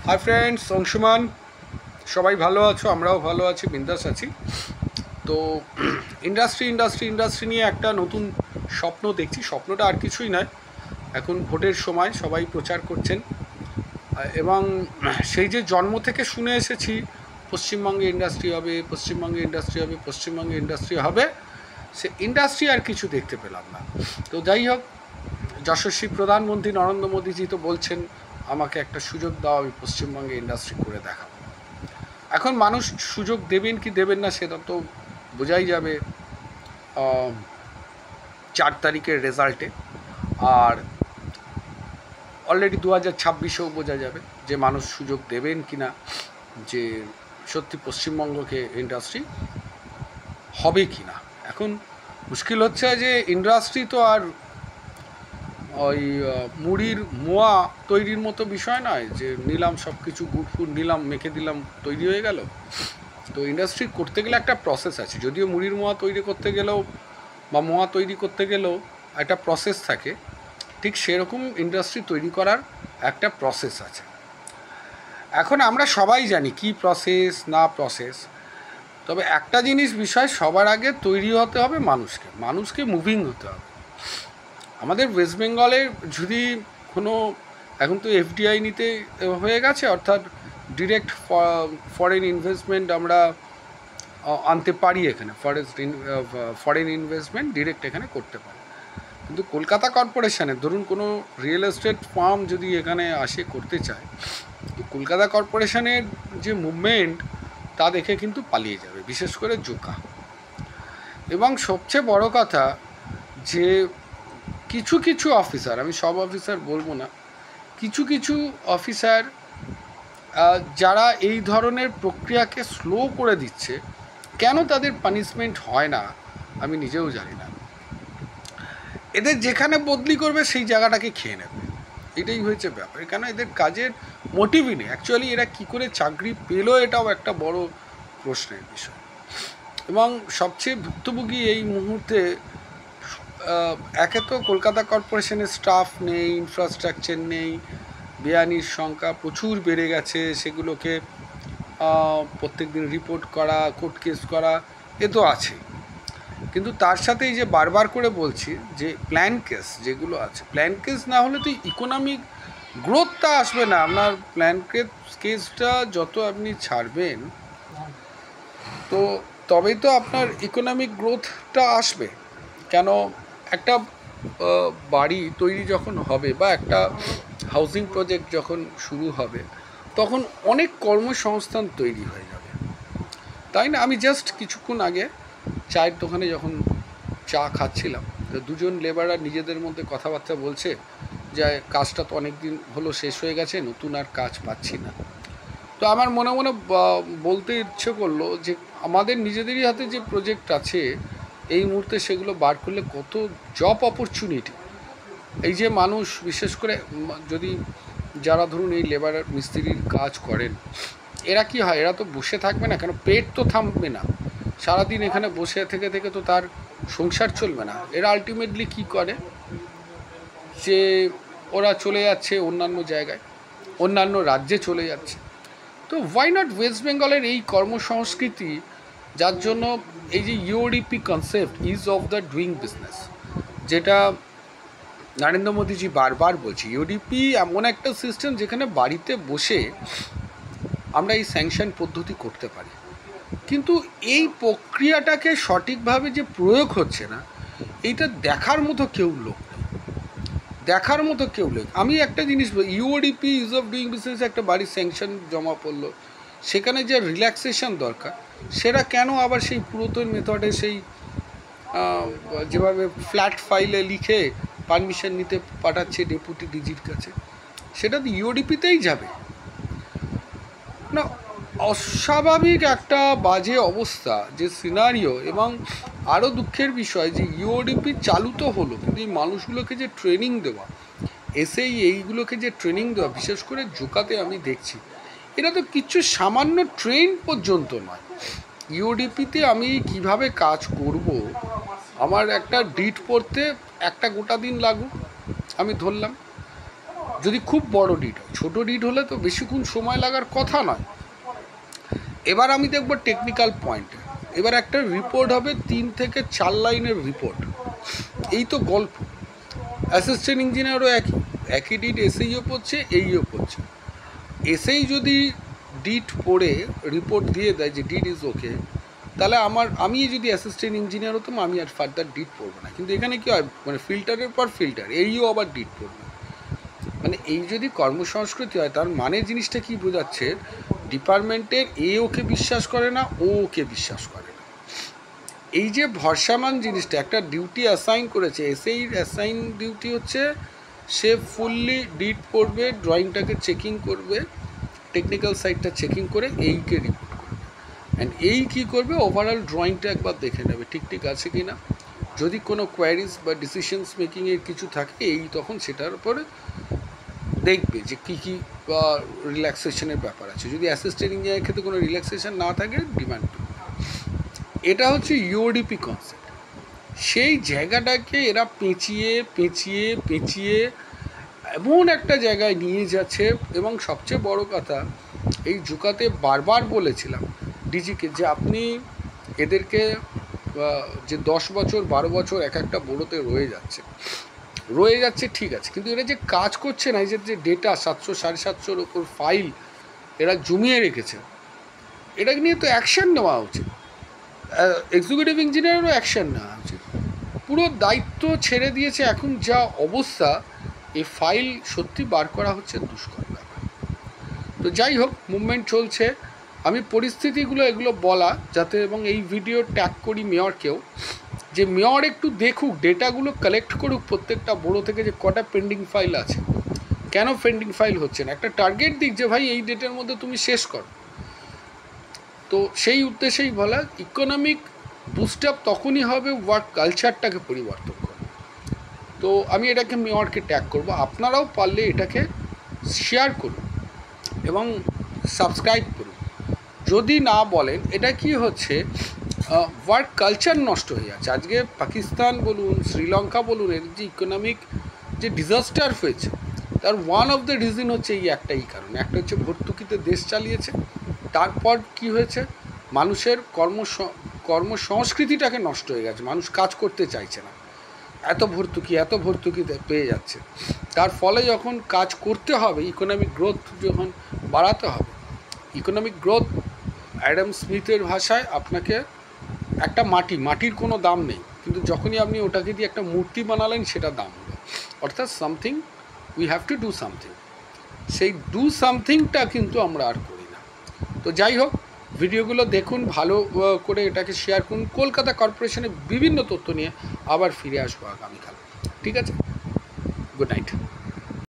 Hi friends, Anshuman. সবাই ভালো আছো? আমরাও ভালো আছি, বিন্দাস আছি। তো ইন্ডাস্ট্রি নিয়ে একটা নতুন স্বপ্ন দেখছি। স্বপ্নটা আর কিছুই নয়, এখন ভোটের সময় সবাই প্রচার করছেন এবং সেই যে জন্ম থেকে শুনে এসেছি পশ্চিমবঙ্গে ইন্ডাস্ট্রি হবে, পশ্চিমবঙ্গে ইন্ডাস্ট্রি হবে, পশ্চিমবঙ্গে ইন্ডাস্ট্রি হবে, সে ইন্ডাস্ট্রি আর কিছু দেখতে পেলাম না। তো যাই হোক, যশস্বী প্রধানমন্ত্রী নরেন্দ্র মোদীজি তো বলছেন আমাকে একটা সুযোগ দাও, আমি পশ্চিমবঙ্গে ইন্ডাস্ট্রি করে দেখাবো। এখন মানুষ সুযোগ দেবেন কি দেবেন না সেটা তো বোঝাই যাবে 4 তারিখের রেজাল্টে। আর অলরেডি 2026-এও বোঝা যাবে যে মানুষ সুযোগ দেবেন কি না, যে সত্যি পশ্চিমবঙ্গকে ইন্ডাস্ট্রি হবে কি না। এখন মুশকিল হচ্ছে যে ইন্ডাস্ট্রি তো আর ওই মুড়ির মোয়া তৈরির মতো বিষয় নয় যে নিলাম সব কিছু গুড় নিলাম, মেখে দিলাম, তৈরি হয়ে গেল। তো ইন্ডাস্ট্রি করতে গেলে একটা প্রসেস আছে। যদিও মুড়ির মোয়া তৈরি করতে গেলেও বা মোয়া তৈরি করতে গেলেও একটা প্রসেস থাকে, ঠিক সেরকম ইন্ডাস্ট্রি তৈরি করার একটা প্রসেস আছে। এখন আমরা সবাই জানি কি প্রসেস না প্রসেস, তবে একটা জিনিস বিষয়, সবার আগে তৈরি হতে হবে মানুষকে মুভিং হতে হবে। আমাদের ওয়েস্ট বেঙ্গলের যদি কোনো, এখন তো এফডিআই নিতে হয়ে গেছে, অর্থাৎ ডিরেক্ট ফরেন ইনভেস্টমেন্ট আমরা আনতে পারি এখানে, ফরেন ইনভেস্টমেন্ট ডিরেক্ট এখানে করতে পারি। কিন্তু কলকাতা কর্পোরেশনের ধরুন কোনো রিয়েল এস্টেট ফার্ম যদি এখানে আসে করতে চায়, তো কলকাতা কর্পোরেশনের যে মুভমেন্ট তা দেখে কিন্তু পালিয়ে যাবে, বিশেষ করে জোকা। এবং সবচেয়ে বড় কথা যে কিছু কিছু অফিসার, আমি সব অফিসার বলবো না, কিছু কিছু অফিসার যারা এই ধরনের প্রক্রিয়াকে স্লো করে দিচ্ছে, কেন তাদের পানিশমেন্ট হয় না আমি নিজেও জানি না। এদের যেখানে বদলি করবে সেই জায়গাটাকে খেয়ে নেবে, এটাই হয়েছে ব্যাপার। কেন এদের কাজের মোটিভই নেই। অ্যাকচুয়ালি এরা কী করে চাকরি পেলো এটাও একটা বড় প্রশ্নের বিষয়। এবং সবচেয়ে ভুক্তভোগী এই মুহূর্তে, একে তো কলকাতা কর্পোরেশনের স্টাফ নেই, ইনফ্রাস্ট্রাকচার নেই, বেআইনির সংখ্যা প্রচুর বেড়ে গেছে, সেগুলোকে প্রত্যেক দিন রিপোর্ট করা, কোর্ট কেস করা, এ তো আছে। কিন্তু তার সাথে এই যে বারবার করে বলছি যে প্ল্যান কেস যেগুলো আছে, প্ল্যান কেস না হলে তো ইকোনমিক গ্রোথটা আসবে না। আপনার প্ল্যান কেসটা যত আপনি ছাড়বেন, তো তবেই তো আপনার ইকোনমিক গ্রোথটা আসবে। কেন, একটা বাড়ি তৈরি যখন হবে বা একটা হাউজিং প্রজেক্ট যখন শুরু হবে, তখন অনেক কর্মসংস্থান তৈরি হয়ে যাবে, তাই না? আমি জাস্ট কিছুক্ষণ আগে চায়ের দোকানে যখন চা খাচ্ছিলাম, তো দুজন লেবাররা নিজেদের মধ্যে কথাবার্তা বলছে যে কাজটা তো অনেক দিন হলো শেষ হয়ে গেছে, নতুন আর কাজ পাচ্ছি না। তো আমার মনে মনে বলতে ইচ্ছে করলো যে আমাদের নিজেদেরই হাতে যে প্রজেক্ট আছে এই মুহূর্তে, সেগুলো বার করলে কত জব অপরচুনিটি। এই যে মানুষ, বিশেষ করে যদি যারা ধরুন এই লেবার মিস্ত্রির কাজ করেন, এরা কি হয়, এরা তো বসে থাকবে না, কেন পেট তো থামবে না, সারাদিন এখানে বসে থেকে থেকে তো তার সংসার চলবে না। এরা আলটিমেটলি কি করে, যে ওরা চলে যাচ্ছে অন্যান্য জায়গায়, অন্যান্য রাজ্যে চলে যাচ্ছে। তো হোয়াই নট ওয়েস্ট বেঙ্গলের এই কর্মসংস্কৃতি, যার জন্য এই যে UDP concept, is of the doing business, যেটা নরেন্দ্র মোদীজি বারবার বলছে, ইউডিপি এমন একটা সিস্টেম যেখানে বাড়িতে বসে আমরা এই স্যাংশন পদ্ধতি করতে পারি। কিন্তু এই প্রক্রিয়াটাকে সঠিকভাবে যে প্রয়োগ হচ্ছে না, এইটা দেখার মতো কেউ লোক নেই। আমি একটা জিনিস বলি, UDP is of doing business, একটা বাড়ির স্যাংশন জমা পড়লো, সেখানে যে রিল্যাক্সেশন দরকার, সেটা কেন আবার সেই পুরাতন মেথডে, সেই যেভাবে ফ্ল্যাট ফাইলে লিখে পারমিশন নিতে পাঠাচ্ছে ডেপুটি ডিজির কাছে, সেটা তো ইউডিপিতেই যাবে না। অস্বাভাবিক একটা বাজে অবস্থা, যে সিনারিও। এবং আরও দুঃখের বিষয় যে ইউডিপি চালু তো হলো, কিন্তু এই মানুষগুলোকে যে ট্রেনিং দেওয়া, এইগুলোকে যে ট্রেনিং দেওয়া, বিশেষ করে জোকাতে আমি দেখছি, এটা তো কিচ্ছু সামান্য ট্রেন পর্যন্ত নয়। ইউডিপিতে আমি কিভাবে কাজ করব, আমার একটা ডিট পড়তে একটা গোটা দিন লাগুক, আমি ধরলাম, যদি খুব বড় ডিট হয়, ছোটো ডিট হলে তো বেশিক্ষণ সময় লাগার কথা নয়। এবার আমি দেখব টেকনিক্যাল পয়েন্টে। এবার একটা রিপোর্ট হবে 3 থেকে 4 লাইনের রিপোর্ট। এই তো গল্প। অ্যাসিস্ট্যান্ট ইঞ্জিনিয়ারও একই ডিট এসএইও পড়ছে, এইও পড়ছে। এসএই যদি ডিট পড়ে রিপোর্ট দিয়ে দেয় যে ডিট ইজ ওকে, তাহলে আমি যদি অ্যাসিস্ট্যান্ট ইঞ্জিনিয়ার হতাম আমি আর ফার্দার ডিট পড়বো না। কিন্তু এখানে কী হয়, মানে ফিল্টারের পর ফিল্টার, এইও আবার ডিট পড়বে। মানে এই যদি কর্মসংস্কৃতি হয়, তার মানে জিনিসটা কি বোঝাচ্ছে, ডিপার্টমেন্টের ওকে বিশ্বাস করে না, ওকে বিশ্বাস করে না। এই যে ভরসামান জিনিসটা, একটা ডিউটি অ্যাসাইন করেছে, এসএই অ্যাসাইন ডিউটি হচ্ছে সে ফুললি ডিট পড়বে, ড্রয়িংটাকে চেকিং করবে, টেকনিক্যাল সাইডটা চেকিং করে এইকে রিপোর্ট করবে। অ্যান্ড এই কী করবে, ওভারঅল ড্রয়িংটা একবার দেখে নেবে ঠিক আছে কি না। যদি কোনো কোয়ারিজ বা ডিসিশনস মেকিংয়ের কিছু থাকে, এই তখন সেটার উপরে দেখবে যে কী কী রিল্যাক্সেশনের ব্যাপার আছে। যদি অ্যাসিস্ট্যান্ট ইঞ্জিনিয়ারের ক্ষেত্রে কোনো রিল্যাক্সেশন না থাকে, ডিমান্ড করবে। এটা হচ্ছে ইউওডিপি কনসেপ্ট। সেই জায়গাটাকে এরা পেঁচিয়ে এমন একটা জায়গায় নিয়ে যাচ্ছে। এবং সবচেয়ে বড় কথা, এই জুকাতে বারবার বলেছিলাম ডিজিকে যে আপনি এদেরকে যে 10 বছর 12 বছর এক একটা বোর্ডতে রয়ে যাচ্ছে ঠিক আছে, কিন্তু এরা যে কাজ করছে না, এই যে ডেটা 700 750-র ওপর ফাইল এরা জমিয়ে রেখেছে, এটাকে নিয়ে তো অ্যাকশান নেওয়া উচিত। এক্সিকিউটিভ ইঞ্জিনিয়ারেরও অ্যাকশান নেওয়া উচিত। পুরো দায়িত্ব ছেড়ে দিয়েছে। এখন যা অবস্থা, এই ফাইল সত্যি বার করা হচ্ছে দুষ্কর ব্যাপার। তো যাই হোক, মুভমেন্ট চলছে। আমি পরিস্থিতিগুলো এগুলো বলা যাতে, এবং এই ভিডিও ট্যাগ করি মেয়রকেও, যে মেয়র একটু দেখুক, ডেটাগুলো কালেক্ট করুক প্রত্যেকটা বড়ো থেকে, যে কটা পেন্ডিং ফাইল আছে, কেন পেন্ডিং ফাইল হচ্ছে না, একটা টার্গেট দিক যে ভাই এই ডেটের মধ্যে তুমি শেষ করো। তো সেই উদ্দেশ্যেই বলা, ইকোনমিক বুস্ট আপ তখনই হবে ওয়ার্ক কালচারটাকে পরিবর্তন করে। তো আমি এটাকে মেয়রকে ট্যাগ করব। আপনারাও পারলে এটাকে শেয়ার করুন এবং সাবস্ক্রাইব করুন। যদি না বলেন, এটা কি হচ্ছে, ওয়ার্ক কালচার নষ্ট হয়ে যাচ্ছে। আজকে পাকিস্তান বলুন, শ্রীলঙ্কা বলুন, এর যে ইকোনমিক যে ডিজাস্টার হয়েছে, তার ওয়ান অফ দ্য রিজন হচ্ছে এই একটাই কারণ। একটা হচ্ছে ভর্তুকিতে দেশ চালিয়েছে, তারপর কি হয়েছে, মানুষের কর্মসংস্কৃতিটাকে নষ্ট হয়ে গেছে। মানুষ কাজ করতে চাইছে না, এত ভর্তুকিতে পেয়ে যাচ্ছে। তার ফলে যখন কাজ করতে হবে, ইকোনমিক গ্রোথ যখন বাড়াতে হবে, ইকোনমিক গ্রোথ অ্যাডাম স্মিথের ভাষায় আপনাকে একটা মাটির কোনো দাম নেই, কিন্তু যখনই আপনি ওটাকে দিয়ে একটা মূর্তি বানালেন, সেটা দাম হলো। অর্থাৎ something, we have to do something. সেই ডু সামথিংটা কিন্তু আমরা আর করি না। তো যাই হোক, ভিডিওগুলো দেখুন, ভালো করে এটাকে শেয়ার করুন। কলকাতা কর্পোরেশনের বিভিন্ন তথ্য নিয়ে আবার ফিরে আসবো আগামীকাল। ঠিক আছে, গুড নাইট।